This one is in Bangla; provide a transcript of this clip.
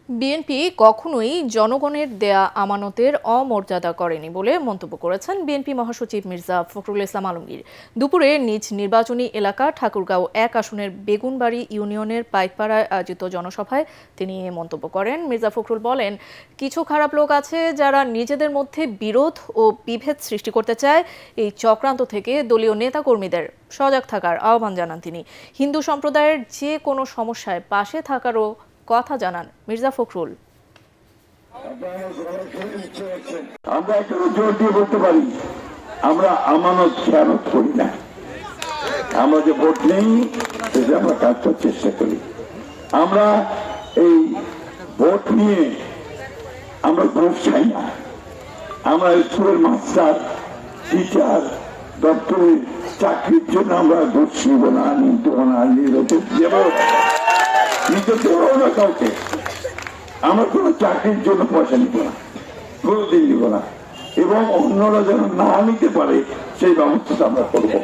বিএনপি কখনোই জনগণের দেয়া আমানতের অমর্যাদা করেনি বলে মন্তব্য করেছেন বিএনপি মহাসচিব মির্জা ফখরুল ইসলাম আলমগীর। দুপুরে নিজ নির্বাচনী এলাকা ঠাকুরগাঁও ১ আসনের বেগুনবাড়ি ইউনিয়নের পাইকপাড়ায় আয়োজিত জনসভায় তিনি এ মন্তব্য করেন। মির্জা ফখরুল বলেন, কিছু খারাপ লোক আছে যারা নিজেদের মধ্যে বিরোধ ও বিভেদ সৃষ্টি করতে চায়। এই চক্রান্ত থেকে দলীয় নেতাকর্মীদের সজাগ থাকার আহ্বান জানান তিনি। হিন্দু সম্প্রদায়ের যে কোনো সমস্যায় পাশে থাকারও কথা জানান মির্জা ফখরুল। আমরা একটা জোর দিয়ে বলতে পারি, আমরা আমানত খেয়ানত করি না। আমরা যে ভোট নেই সেটা আমরা কাজ করার চেষ্টা করি। আমরা এই ভোট নিয়ে আমরা গ্রুপ চাই না। আমরা স্কুলের মাস্টার, টিচার, দপ্তরের চাকরির জন্য আমরা ভোট নিব না, নিতে না, নিতে দেবো না কাউকে। আমরা কোনো চাকরির জন্য পয়সা নিব না, কোনোদিন নিব না, এবং অন্যরা যেন না নিতে পারে সেই ব্যবস্থা আমরা করবো।